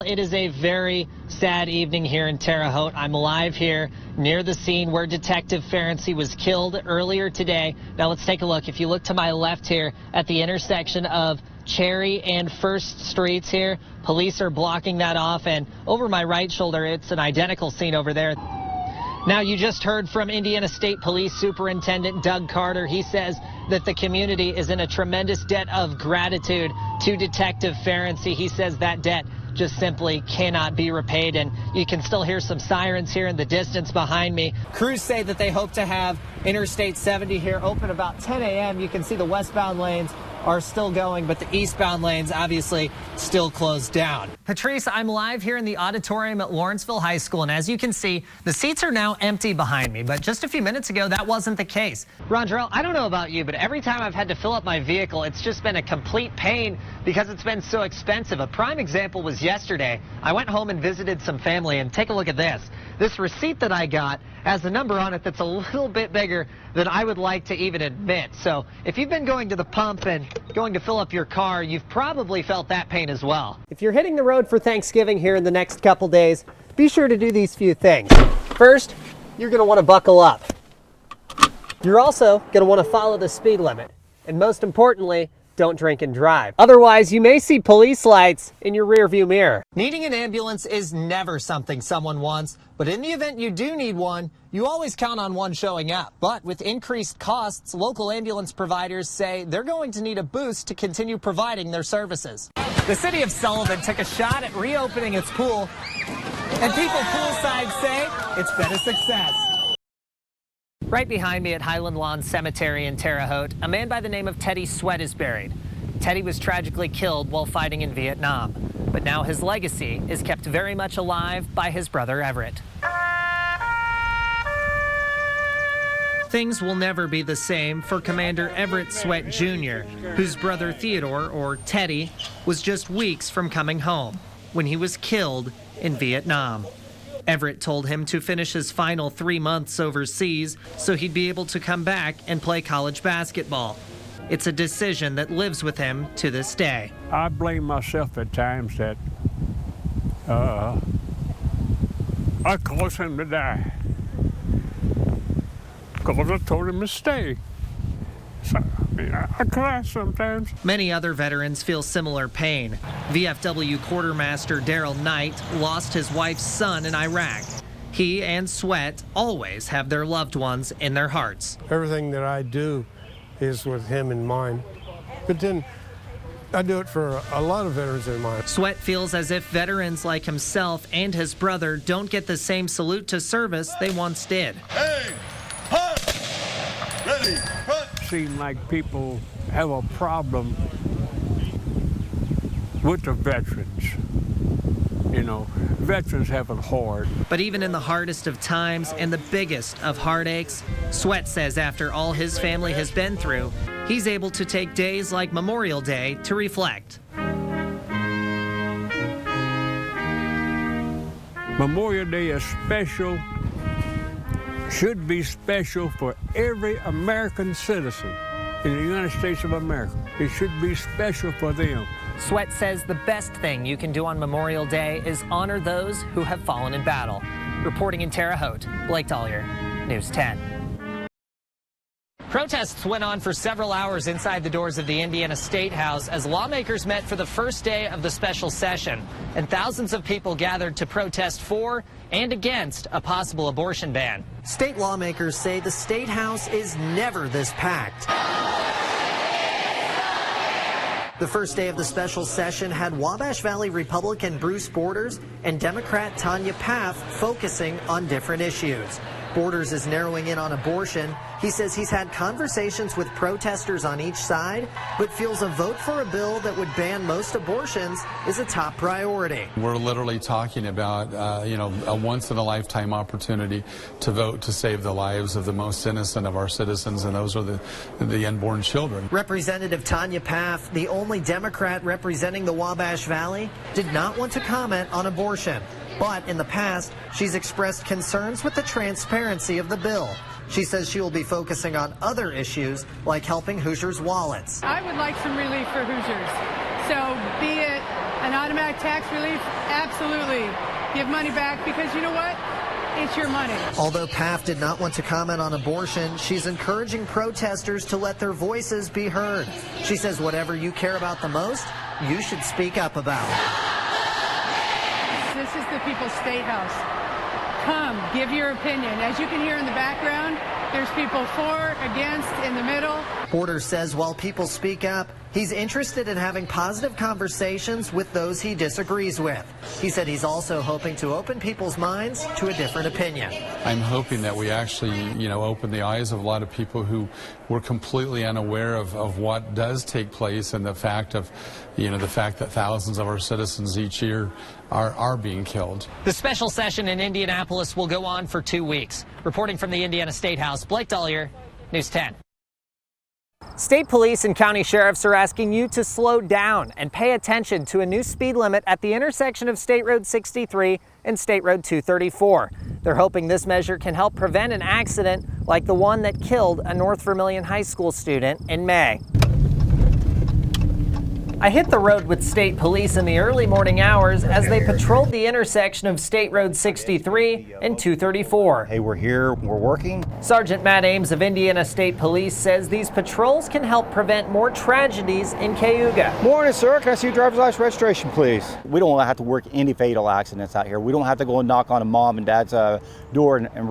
It is a very sad evening here in Terre Haute. I'm live here near the scene where Detective Ferenczi was killed earlier today. Now let's take a look. If you look to my left here at the intersection of Cherry and First Streets here, police are blocking that off, and over my right shoulder, it's an identical scene over there. Now, you just heard from Indiana State Police Superintendent Doug Carter. He says that the community is in a tremendous debt of gratitude to Detective Ferenczi. He says that debt just simply cannot be repaid, and you can still hear some sirens here in the distance behind me. Crews say that they hope to have Interstate 70 here open about 10 a.m. You can see the westbound lanes are still going, but the eastbound lanes obviously still closed down. Patrice, I'm live here in the auditorium at Lawrenceville High School, and as you can see, the seats are now empty behind me, but just a few minutes ago, that wasn't the case. Rondrell, I don't know about you, but every time I've had to fill up my vehicle, it's just been a complete pain because it's been so expensive. A prime example was yesterday. I went home and visited some family, and take a look at this. This receipt that I got has a number on it that's a little bit bigger than I would like to even admit. So if you've been going to the pump and going to fill up your car, you've probably felt that pain as well. If you're hitting the road for Thanksgiving here in the next couple days, be sure to do these few things. First, you're going to want to buckle up. You're also going to want to follow the speed limit. And most importantly, don't drink and drive. Otherwise, you may see police lights in your rearview mirror. Needing an ambulance is never something someone wants, but in the event you do need one, you always count on one showing up. But with increased costs, local ambulance providers say they're going to need a boost to continue providing their services. The city of Sullivan took a shot at reopening its pool, and people poolside say it's been a success. Right behind me at Highland Lawn Cemetery in Terre Haute, a man by the name of Teddy Sweat is buried. Teddy was tragically killed while fighting in Vietnam, but now his legacy is kept very much alive by his brother Everett. Things will never be the same for Commander Everett Sweat Jr., whose brother Theodore, or Teddy, was just weeks from coming home when he was killed in Vietnam. Everett told him to finish his final 3 months overseas so he'd be able to come back and play college basketball. It's a decision that lives with him to this day. I blame myself at times that I caused him to die because I told him to stay. So, I cry sometimes. Many other veterans feel similar pain. VFW Quartermaster Daryl Knight lost his wife's son in Iraq. He and Sweat always have their loved ones in their hearts. Everything that I do is with him in mind. But then I do it for a lot of veterans in mind. Sweat feels as if veterans like himself and his brother don't get the same salute to service they once did. Hey, hunt, ready, hunt. Seem like people have a problem with the veterans. You know, veterans have it hard. But even in the hardest of times and the biggest of heartaches, Sweat says after all his family has been through, he's able to take days like Memorial Day to reflect. Memorial Day is special, should be special for every American citizen in the United States of America. It should be special for them. Sweat says the best thing you can do on Memorial Day is honor those who have fallen in battle. Reporting in Terre Haute, Blake Dollier, News 10. Protests went on for several hours inside the doors of the Indiana State House as lawmakers met for the first day of the special session, and thousands of people gathered to protest for and against a possible abortion ban. State lawmakers say the State House is never this packed. The first day of the special session had Wabash Valley Republican Bruce Borders and Democrat Tanya Paff focusing on different issues. Borders is narrowing in on abortion. He says he's had conversations with protesters on each side, but feels a vote for a bill that would ban most abortions is a top priority. We're literally talking about, a once-in-a-lifetime opportunity to vote to save the lives of the most innocent of our citizens, and those are the unborn children. Representative Tanya Paff, the only Democrat representing the Wabash Valley, did not want to comment on abortion. But in the past, she's expressed concerns with the transparency of the bill. She says she will be focusing on other issues like helping Hoosiers' wallets. I would like some relief for Hoosiers. So be it an automatic get tax relief? Absolutely. Give money back because you know what? It's your money. Although PAF did not want to comment on abortion, she's encouraging protesters to let their voices be heard. She says whatever you care about the most, you should speak up about. This is the People's State House. Come, give your opinion. As you can hear in the background, there's people for, against, in the middle. Porter says while people speak up, he's interested in having positive conversations with those he disagrees with. He said he's also hoping to open people's minds to a different opinion. I'm hoping that we actually, open the eyes of a lot of people who were completely unaware of what does take place and the fact that thousands of our citizens each year are being killed. The special session in Indianapolis will go on for 2 weeks. Reporting from the Indiana State House, Blake Dollier, News 10. State police and county sheriffs are asking you to slow down and pay attention to a new speed limit at the intersection of State Road 63 and State Road 234. They're hoping this measure can help prevent an accident like the one that killed a North Vermilion High School student in May. I hit the road with state police in the early morning hours as they patrolled the intersection of State Road 63 and 234. Hey, we're here, we're working. Sergeant Matt Ames of Indiana State Police says these patrols can help prevent more tragedies in Cayuga. Morning, sir. Can I see your driver's license registration, please? We don't have to work any fatal accidents out here. We don't have to go and knock on a mom and dad's door and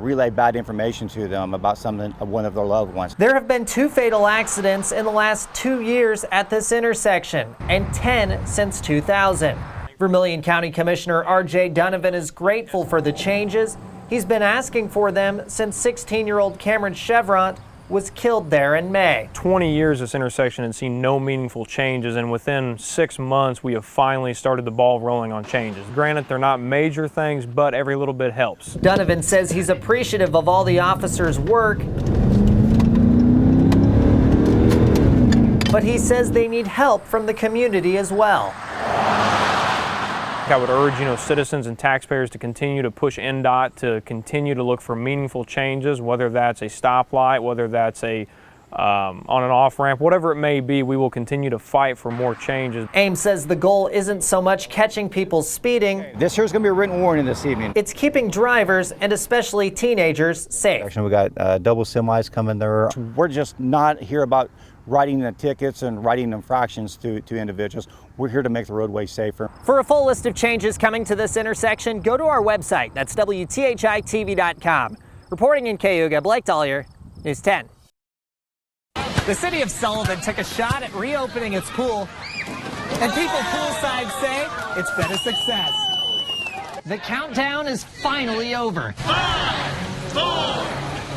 relay bad information to them about one of their loved ones. There have been 2 fatal accidents in the last 2 years at this intersection and 10 since 2000. Vermilion County Commissioner R.J. Donovan is grateful for the changes. He's been asking for them since 16-year-old Cameron Chevront was killed there in May. 20 years this intersection had seen no meaningful changes, and within 6 months we have finally started the ball rolling on changes. Granted, they're not major things, but every little bit helps. Donovan says he's appreciative of all the officers' work, but he says they need help from the community as well. I would urge, citizens and taxpayers to continue to push NDOT to continue to look for meaningful changes, whether that's a stoplight, whether that's a on and off ramp, whatever it may be. We will continue to fight for more changes. Ames says the goal isn't so much catching people speeding. This here's going to be a written warning this evening. It's keeping drivers and especially teenagers safe. We got double semis coming there. We're just not here about writing the tickets and writing infractions to individuals. We're here to make the roadway safer. For a full list of changes coming to this intersection, go to our website. That's WTHITV.com. Reporting in Cayuga, Blake Dollier, News 10. The city of Sullivan took a shot at reopening its pool, and people poolside say it's been a success. The countdown is finally over. 5, 4,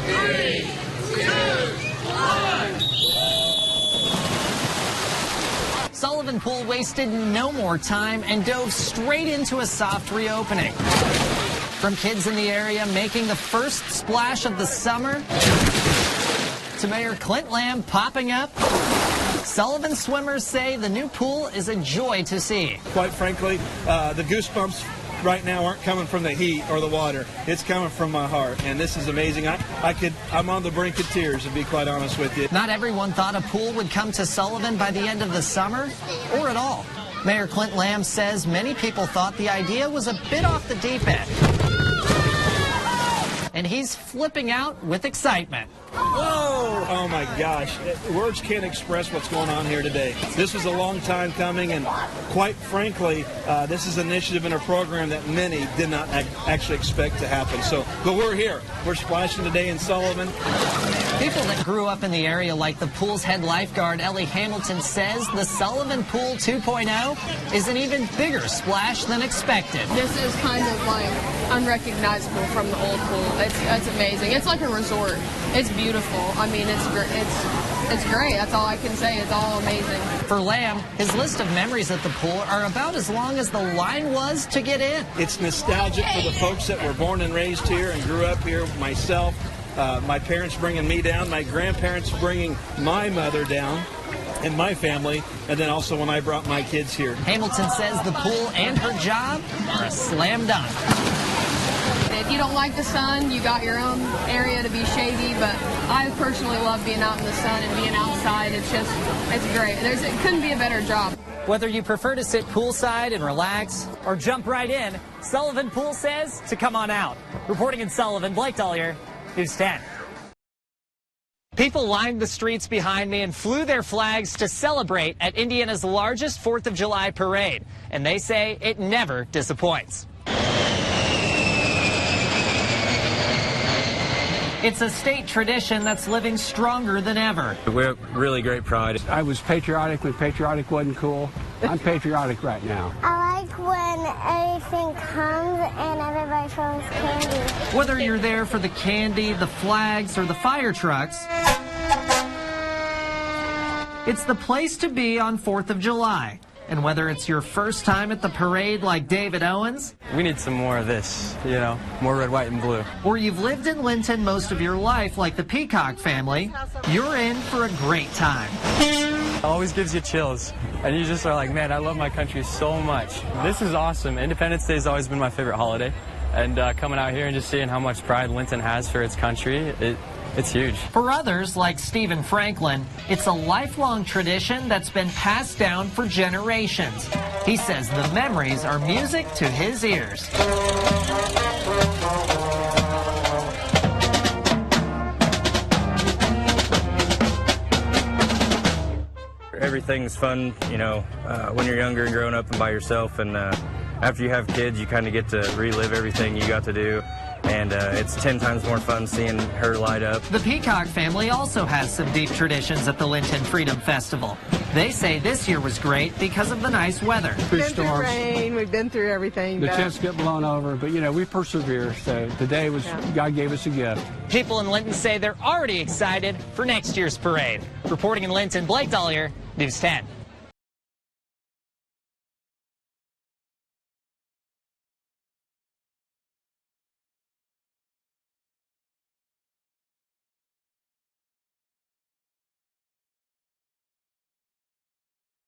3, 2, 1. Sullivan Pool wasted no more time and dove straight into a soft reopening. From kids in the area making the first splash of the summer to Mayor Clint Lamb popping up, Sullivan swimmers say the new pool is a joy to see. Quite frankly, the goosebumps right now aren't coming from the heat or the water. It's coming from my heart, and this is amazing. I'm on the brink of tears, to be quite honest with you. Not everyone thought a pool would come to Sullivan by the end of the summer, or at all. Mayor Clint Lamb says many people thought the idea was a bit off the deep end. And he's flipping out with excitement. Whoa! Oh my gosh, words can't express what's going on here today. This was a long time coming, and quite frankly, this is an initiative and a program that many did not actually expect to happen. But we're here. We're splashing today in Sullivan. People that grew up in the area, like the pool's head lifeguard, Ellie Hamilton, says the Sullivan Pool 2.0 is an even bigger splash than expected. This is kind of like unrecognizable from the old pool. It's amazing. It's like a resort. It's beautiful. I mean, it's great. That's all I can say. It's all amazing. For Lamb, his list of memories at the pool are about as long as the line was to get in. It's nostalgic for the folks that were born and raised here and grew up here. Myself, my parents bringing me down, my grandparents bringing my mother down, and my family, and then also when I brought my kids here. Hamilton says the pool and her job are a slam dunk. If you don't like the sun, you got your own area to be shady, but I personally love being out in the sun and being outside. It's great. It couldn't be a better job. Whether you prefer to sit poolside and relax or jump right in, Sullivan Pool says to come on out. Reporting in Sullivan, Blake Dollier, News 10. People lined the streets behind me and flew their flags to celebrate at Indiana's largest 4th of July parade. And they say it never disappoints. It's a state tradition that's living stronger than ever. We have really great pride. I was patriotic when patriotic wasn't cool. I'm patriotic right now. I like when everything comes and everybody throws candy. Whether you're there for the candy, the flags, or the fire trucks, it's the place to be on 4th of July. And whether it's your first time at the parade like David Owens, We need some more of this, more red, white, and blue. or you've lived in Linton most of your life like the Peacock family, you're in for a great time. It always gives you chills, and you just are like, man, I love my country so much. This is awesome. Independence Day has always been my favorite holiday, and coming out here and just seeing how much pride Linton has for its country, it's huge. For others, like Stephen Franklin, it's a lifelong tradition that's been passed down for generations. He says the memories are music to his ears. Everything's fun, when you're younger and growing up and by yourself, and after you have kids, you kind of get to relive everything you got to do. And it's 10 times more fun seeing her light up. The Peacock family also has some deep traditions at the Linton Freedom Festival. They say this year was great because of the nice weather. We've been through rain, we've been through everything. The tents get blown over, but we persevere. So today was, God gave us a gift. People in Linton say they're already excited for next year's parade. Reporting in Linton, Blake Dollier, News 10.